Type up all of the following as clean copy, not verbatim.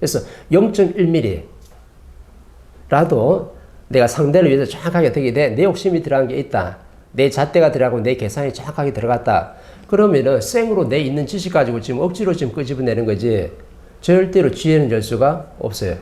그래서 0.1mm라도 내가 상대를 위해서 정확하게 되게 돼. 내 욕심이 들어간 게 있다. 내 잣대가 들어가고 내 계산이 정확하게 들어갔다. 그러면은 생으로 내 있는 지식 가지고 지금 억지로 지금 끄집어내는 거지. 절대로 지혜는 열 수가 없어요.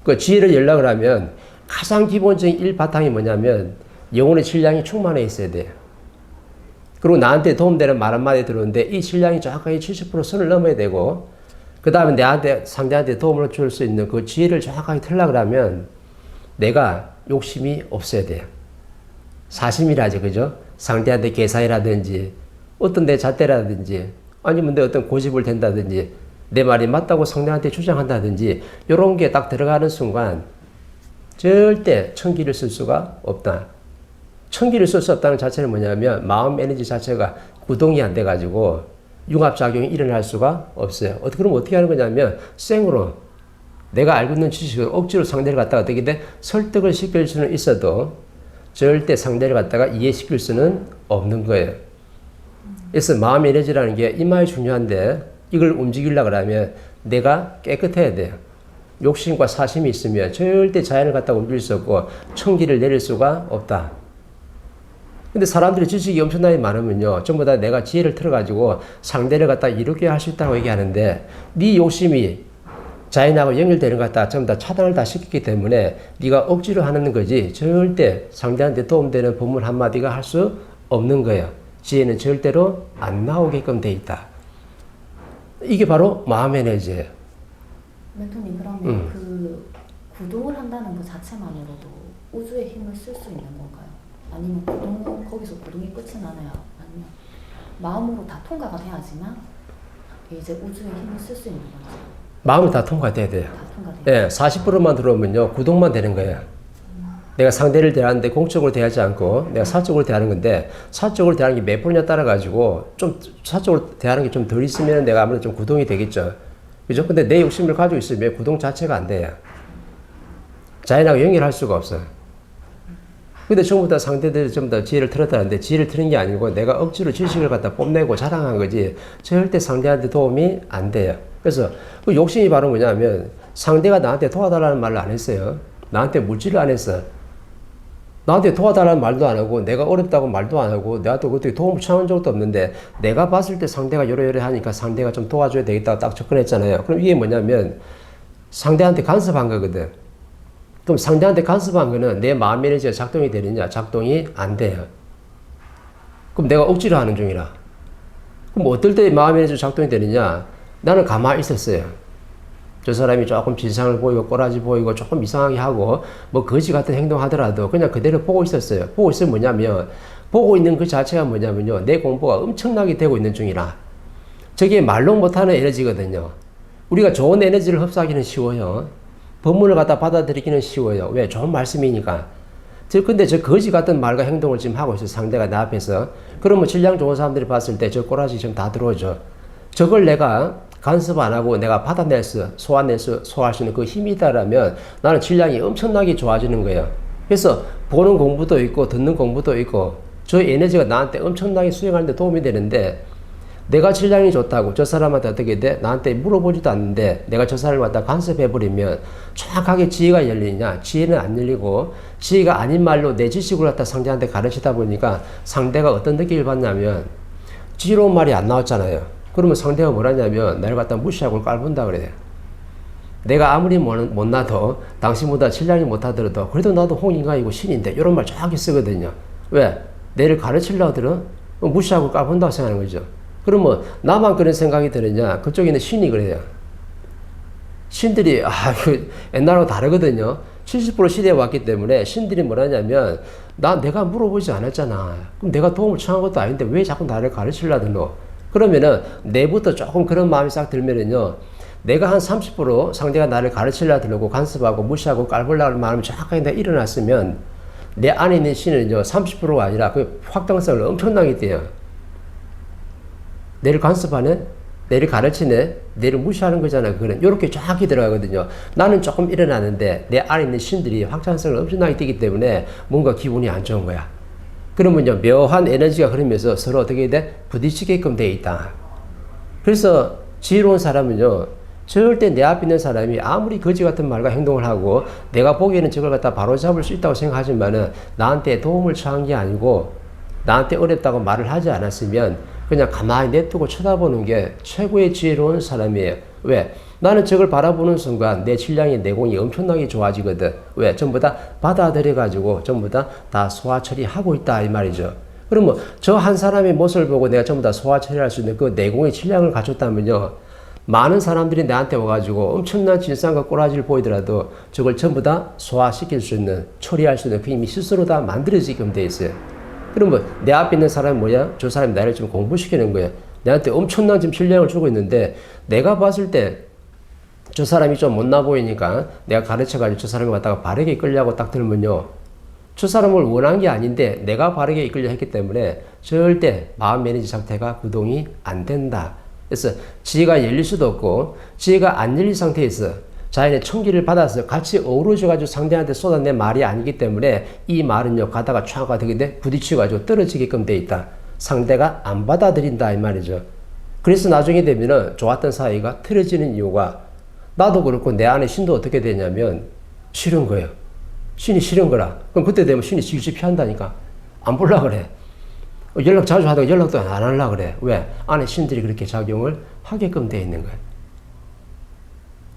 그 지혜를 열려고 하면 가장 기본적인 일바탕이 뭐냐면 영혼의 질량이 충만해 있어야 돼요. 그리고 나한테 도움되는 말 한마디 들었는데 이 질량이 정확하게 70% 선을 넘어야 되고 그 다음에 내한테 상대한테 도움을 줄 수 있는 그 지혜를 정확하게 틀려고 하면 내가 욕심이 없어야 돼요. 사심이라죠, 그죠? 상대한테 계산이라든지 어떤 내 잣대라든지 아니면 내 어떤 고집을 댄다든지 내 말이 맞다고 상대한테 주장한다든지 이런 게 딱 들어가는 순간 절대 천기를 쓸 수가 없다. 천기를 쓸 수 없다는 자체는 뭐냐면 마음 에너지 자체가 구동이 안 돼가지고 융합작용이 일어날 수가 없어요. 그럼 어떻게 하는 거냐면 생으로 내가 알고 있는 지식을 억지로 상대를 갖다가 어떻게 돼? 설득을 시킬 수는 있어도 절대 상대를 갖다가 이해시킬 수는 없는 거예요. 그래서 마음 에너지라는 게 이마에 중요한데 이걸 움직이려고 하면 내가 깨끗해야 돼요. 욕심과 사심이 있으면 절대 자연을 갖다가 움직일 수 없고 천기를 내릴 수가 없다. 근데 사람들이 지식이 엄청나게 많으면요 전부 다 내가 지혜를 틀어가지고 상대를 갖다 이롭게 할 수 있다고 얘기하는데 네 욕심이 자연하고 연결되는 것 갖다 전부 다 차단을 다 시켰기 때문에 네가 억지로 하는 거지 절대 상대한테 도움되는 법문 한마디가 할 수 없는 거예요. 지혜는 절대로 안 나오게끔 돼 있다. 이게 바로 마음의 에너지예요. 멘토님 그러면 그 구동을 한다는 그 자체만으로도 우주의 힘을 쓸 수 있는 건가요? 아니면 거기서 구동이 끝이 나나요? 아니면 마음으로 다 통과가 돼야지만 이제 우주의 힘을 쓸 수 있는 건가요? 마음이 다 통과돼야 돼요. 다 통과돼요? 네, 40%만 들어오면요 구동만 되는 거예요. 내가 상대를 대하는데 공적으로 대하지 않고 내가 사적으로 대하는 건데 사적으로 대하는 게 몇 프로냐 따라 가지고 좀 사적으로 대하는 게 좀 덜 있으면 내가 아무래도 좀 구동이 되겠죠. 그죠? 근데 내 욕심을 가지고 있으면 구동 자체가 안 돼요. 자연하고 연결할 수가 없어요. 근데 전부 다 상대들이 전부 다 지혜를 틀었다는데 지혜를 틀은 게 아니고 내가 억지로 지식을 갖다 뽐내고 자랑한 거지 절대 상대한테 도움이 안 돼요. 그래서 그 욕심이 바로 뭐냐면 상대가 나한테 도와달라는 말을 안 했어요. 나한테 물질을 안 했어. 나한테 도와달라는 말도 안 하고 내가 어렵다고 말도 안 하고 내가 또 그때 도움을 청한 적도 없는데 내가 봤을 때 상대가 요래요래 하니까 상대가 좀 도와줘야 되겠다고 딱 접근했잖아요. 그럼 이게 뭐냐면 상대한테 간섭한 거거든. 그럼 상대한테 간섭한 거는 내 마음 에너지가 작동이 되느냐? 작동이 안 돼요. 그럼 내가 억지로 하는 중이라. 그럼 어떨 때 마음 에너지가 작동이 되느냐? 나는 가만히 있었어요. 저 사람이 조금 진상을 보이고 꼬라지 보이고 조금 이상하게 하고 뭐 거지 같은 행동하더라도 그냥 그대로 보고 있었어요. 보고 있으면 뭐냐면 보고 있는 그 자체가 뭐냐면요. 내 공부가 엄청나게 되고 있는 중이라. 저게 말로 못하는 에너지거든요. 우리가 좋은 에너지를 흡수하기는 쉬워요. 법문을 갖다 받아들이기는 쉬워요. 왜? 좋은 말씀이니까. 근데 저 거지 같은 말과 행동을 지금 하고 있어요. 상대가 내 앞에서. 그러면 질량 좋은 사람들이 봤을 때 저 꼬라지 지금 다 들어오죠. 저걸 내가 간섭 안 하고 내가 받아내서 소화할 수 있는 그 힘이 있다라면 나는 질량이 엄청나게 좋아지는 거예요. 그래서 보는 공부도 있고 듣는 공부도 있고 저 에너지가 나한테 엄청나게 수행하는데 도움이 되는데 내가 질량이 좋다고 저 사람한테 어떻게 돼? 나한테 물어보지도 않는데 내가 저 사람을 갖다 간섭해버리면 정확하게 지혜가 열리냐? 지혜는 안 열리고 지혜가 아닌 말로 내 지식을 갖다 상대한테 가르치다 보니까 상대가 어떤 느낌을 받냐면 지혜로운 말이 안 나왔잖아요. 그러면 상대가 뭐라냐면 나를 갖다 무시하고 깔본다 그래요. 내가 아무리 못나도 당신보다 질량이 못하더라도 그래도 나도 홍인간이고 신인데 이런 말 정확히 쓰거든요. 왜? 내를 가르치려고 들어? 무시하고 깔본다고 생각하는 거죠. 그러면 나만 그런 생각이 들었냐? 그쪽에 있는 신이 그래요. 신들이 옛날하고 다르거든요. 70% 시대에 왔기 때문에 신들이 뭐라냐면 내가 물어보지 않았잖아. 그럼 내가 도움을 청한 것도 아닌데 왜 자꾸 나를 가르치려고 너? 그러면은 내부터 조금 그런 마음이 싹 들면은요. 내가 한 30% 상대가 나를 가르치려고 들고 간섭하고 무시하고 깔보려고 마음이 정확하게 내가 일어났으면 내 안에 있는 신은요 30%가 아니라 그 확장성을 엄청나게 띄어요. 내를 간섭하네, 내를 가르치네, 내를 무시하는 거잖아요. 그거는 이렇게 정확히 들어가거든요. 나는 조금 일어나는데 내 안에 있는 신들이 확장성을 엄청나게 띄기 때문에 뭔가 기분이 안 좋은 거야. 그러면요 묘한 에너지가 흐르면서 서로 어떻게 돼? 부딪히게끔 돼 있다. 그래서 지혜로운 사람은요 절대 내 앞에 있는 사람이 아무리 거지 같은 말과 행동을 하고 내가 보기에는 저걸 갖다 바로잡을 수 있다고 생각하지만은 나한테 도움을 청한 게 아니고 나한테 어렵다고 말을 하지 않았으면 그냥 가만히 냅두고 쳐다보는 게 최고의 지혜로운 사람이에요. 왜? 나는 저걸 바라보는 순간 내 질량의 내공이 엄청나게 좋아지거든. 왜? 전부 다 받아들여가지고 전부 다 소화 처리하고 있다 이 말이죠. 그러면 저 한 사람의 모습을 보고 내가 전부 다 소화 처리할 수 있는 그 내공의 질량을 갖췄다면요. 많은 사람들이 나한테 와가지고 엄청난 진상과 꼬라지를 보이더라도 저걸 전부 다 소화시킬 수 있는, 처리할 수 있는 그 힘이 스스로 다 만들어지게끔 돼 있어요. 그러면 내 앞에 있는 사람이 뭐야? 저 사람이 나를 좀 공부시키는 거야. 내한테 엄청난 지금 질량을 주고 있는데 내가 봤을 때 저 사람이 좀 못나 보이니까 내가 가르쳐가지고 저 사람을 갖다가 바르게 이끌려고 딱 들면요. 저 사람을 원한 게 아닌데 내가 바르게 이끌려 했기 때문에 절대 마음 매니지 상태가 구동이 안 된다. 그래서 지혜가 열릴 수도 없고 지혜가 안 열린 상태에서 자연의 청기를 받아서 같이 어우러져가지고 상대한테 쏟아낸 말이 아니기 때문에 이 말은요 가다가 촥가 되게 부딪혀가지고 떨어지게끔 돼 있다. 상대가 안 받아들인다 이 말이죠. 그래서 나중에 되면은 좋았던 사이가 틀어지는 이유가 나도 그렇고 내 안에 신도 어떻게 되냐면 싫은 거예요. 신이 싫은 거라. 그럼 그때 되면 신이 질질 피한다니까. 안 보려고 그래. 연락 자주 하다가 연락도 안 하려고 그래. 왜? 안에 신들이 그렇게 작용을 하게끔 돼 있는 거야.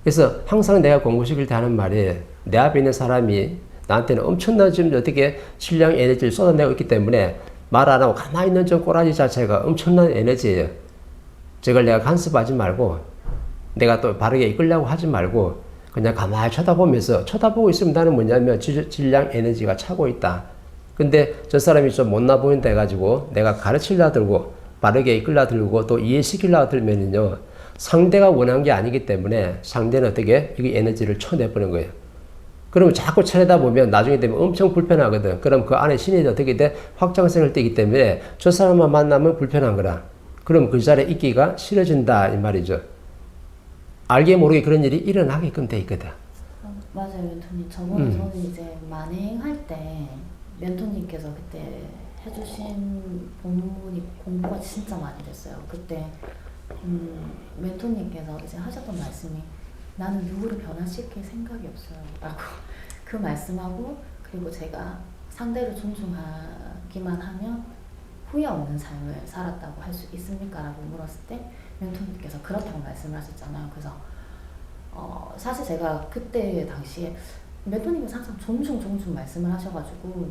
그래서 항상 내가 공부시킬 때 하는 말이 내 앞에 있는 사람이 나한테는 엄청난 지금 어떻게 질량 에너지를 쏟아내고 있기 때문에 말 안 하고 가만히 있는 저 꼬라지 자체가 엄청난 에너지예요. 저걸 내가 간섭하지 말고 내가 또 바르게 이끌려고 하지 말고 그냥 가만히 쳐다보면서 쳐다보고 있으면 나는 뭐냐면 질량 에너지가 차고 있다. 근데 저 사람이 좀 못나 보인다 해가지고 내가 가르치려 들고 바르게 이끌려 들고 또 이해시키려 들면은요 상대가 원한 게 아니기 때문에 상대는 어떻게 이 에너지를 쳐내버리는 거예요. 그러면 자꾸 쳐내다 보면 나중에 되면 엄청 불편하거든. 그럼 그 안에 신이 어떻게 돼? 확장성을 띠기 때문에 저 사람만 만나면 불편한 거라. 그럼 그 자리에 있기가 싫어진다 이 말이죠. 알게 모르게 그런 일이 일어나게끔 돼 있거든. 맞아요, 멘토님. 저번에 저는 이제 만행할 때 멘토님께서 그때 해주신 본문이 공부가 진짜 많이 됐어요. 그때 멘토님께서 이제 하셨던 말씀이 나는 누구를 변화시킬 생각이 없어요 라고 그 말씀하고 그리고 제가 상대를 존중하기만 하면 후회 없는 삶을 살았다고 할 수 있습니까? 라고 물었을 때 멘토님께서 그렇다고 말씀을 하셨잖아요. 그래서 사실 제가 그때 당시에 멘토님께서 항상 존중 말씀을 하셔가지고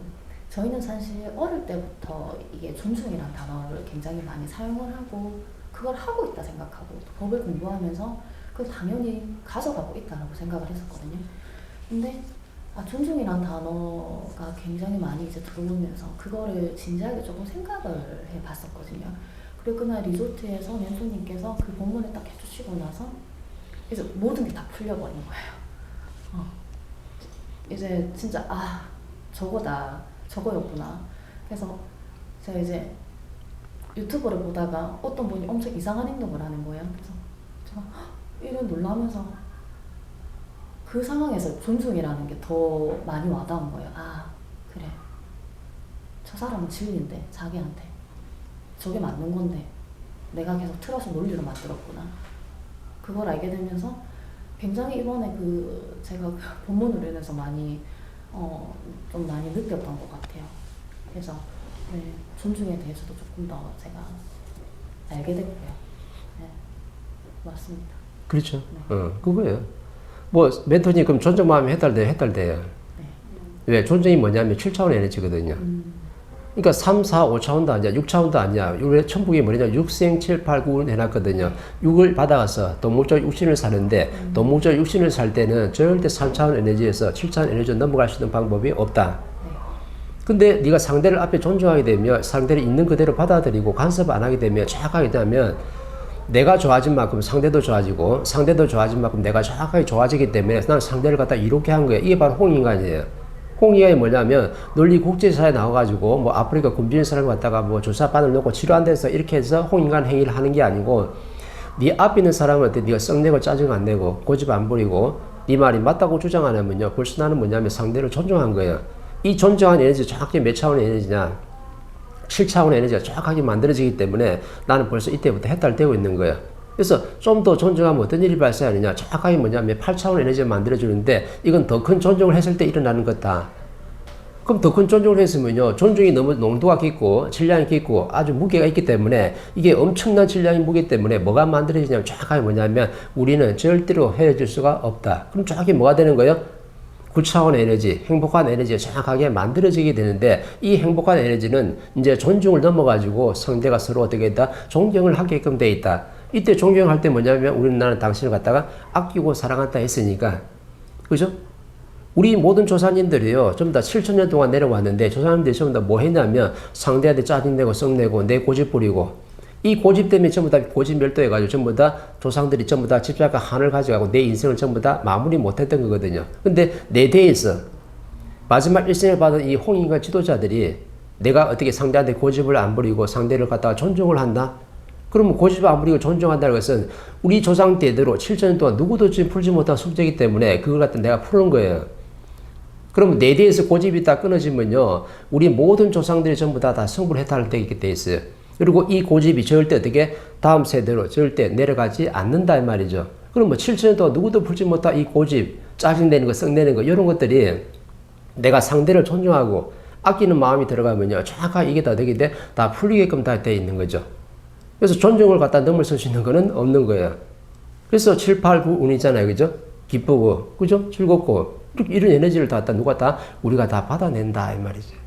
저희는 사실 어릴 때부터 이게 존중이라는 단어를 굉장히 많이 사용을 하고 그걸 하고 있다 생각하고 법을 공부하면서 그걸 당연히 가져가고 있다라고 생각을 했었거든요. 근데 존중이란 단어가 굉장히 많이 이제 들어오면서 그거를 진지하게 조금 생각을 해봤었거든요. 그리고 그날 리조트에서 멘토님께서 그 본문을 딱 해주시고 나서 이제 모든 게 다 풀려버린 거예요. 이제 진짜 저거였구나. 그래서 제가 이제 유튜브를 보다가 어떤 분이 엄청 이상한 행동을 하는 거예요. 그래서 제가 이런 놀라면서 그 상황에서 존중이라는 게 더 많이 와닿은 거예요. 그래. 저 사람은 진리인데 자기한테 저게 맞는 건데 내가 계속 틀어서 논리로 만들었구나. 그걸 알게 되면서 굉장히 이번에 제가 본문으로 인해서 많이 좀 많이 느꼈던 것 같아요. 그래서 네, 존중에 대해서도 조금 더 제가 알게 됐고요. 네, 맞습니다. 그렇죠. 네. 그거예요. 뭐 멘토님 그럼 존중 마음이 해달돼요. 네. 왜? 존중이 뭐냐면 7차원 에너지거든요. 그러니까 3, 4, 5차원도 아니야. 6차원도 아니야. 우리 천국이 뭐냐? 6생 7, 8, 9 해놨거든요. 6을 받아가서 동물적 육신을 사는데 동물적 육신을 살 때는 절대 3차원 에너지에서 7차원 에너지로 넘어갈 수 있는 방법이 없다. 근데 네가 상대를 앞에 존중하게 되면 상대를 있는 그대로 받아들이고 간섭 안 하게 되면 정확하게 되면 내가 좋아진 만큼 상대도 좋아지고 상대도 좋아진 만큼 내가 정확하게 좋아지기 때문에 나는 상대를 갖다 이롭게 한 거예요. 이게 바로 홍인간이에요. 홍인간이 뭐냐면 논리 국제사에 나와가지고 뭐 아프리카 굶주린 사람을 갖다가 뭐 조사반을 놓고 치료한데서 이렇게 해서 홍인간 행위를 하는 게 아니고 네 앞에 있는 사람한테 네가 썩내고 짜증 안 내고 고집 안 부리고 네 말이 맞다고 주장 안 하면요. 벌써 나는 뭐냐면 상대를 존중한 거예요. 이 존중한 에너지 정확히 몇 차원의 에너지냐 7차원의 에너지가 정확하게 만들어지기 때문에 나는 벌써 이때부터 해탈되고 있는 거야. 그래서 좀 더 존중하면 어떤 일이 발생하느냐. 정확하게 뭐냐면 8차원 에너지를 만들어주는데 이건 더 큰 존중을 했을 때 일어나는 거다. 그럼 더 큰 존중을 했으면요. 존중이 너무 농도가 깊고 질량이 깊고 아주 무게가 있기 때문에 이게 엄청난 질량이 무게 때문에 뭐가 만들어지냐면 정확하게 뭐냐면 우리는 절대로 헤어질 수가 없다. 그럼 정확히 뭐가 되는 거예요? 9차원 에너지, 행복한 에너지가 정확하게 만들어지게 되는데 이 행복한 에너지는 이제 존중을 넘어가지고 상대가 서로 어떻게 했다? 존경을 하게끔 돼 있다. 이때 존경할 때 뭐냐면 우리는 나는 당신을 갖다가 아끼고 사랑한다 했으니까. 그죠? 우리 모든 조상님들이요. 전부 다 7,000년 동안 내려왔는데 조상님들이 전부 다 뭐 했냐면 상대한테 짜증내고 썩내고 내 고집 부리고 이 고집 때문에 전부 다 고집 멸도해가지고 전부 다 조상들이 전부 다 집착과 한을 가져가고 내 인생을 전부 다 마무리 못했던 거거든요. 근데 내 대에서 마지막 일생을 받은 이 홍인과 지도자들이 내가 어떻게 상대한테 고집을 안 부리고 상대를 갖다가 존중을 한다? 그러면 고집을 안 부리고 존중한다는 것은 우리 조상 때대로 7,000년 동안 누구도 지금 풀지 못한 숙제이기 때문에 그걸 갖다 내가 푸는 거예요. 그럼 내 대에서 고집이 다 끊어지면요. 우리 모든 조상들이 전부 다 성불 해탈을 되게 돼 있어요. 그리고 이 고집이 절대 어떻게 다음 세대로 절대 내려가지 않는다 이 말이죠. 그럼 뭐 7,000년 동안 누구도 풀지 못한 이 고집, 짜증내는 거, 썩내는 거 이런 것들이 내가 상대를 존중하고 아끼는 마음이 들어가면요. 정확하게 이게 다 되게 돼, 다 풀리게끔 다 돼 있는 거죠. 그래서 존중을 갖다 넘어설 수 있는 거는 없는 거예요. 그래서 7, 8, 9 운이잖아요. 그죠? 기쁘고, 그죠? 즐겁고, 이런 에너지를 다 누가 다, 우리가 다 받아낸다 이 말이죠.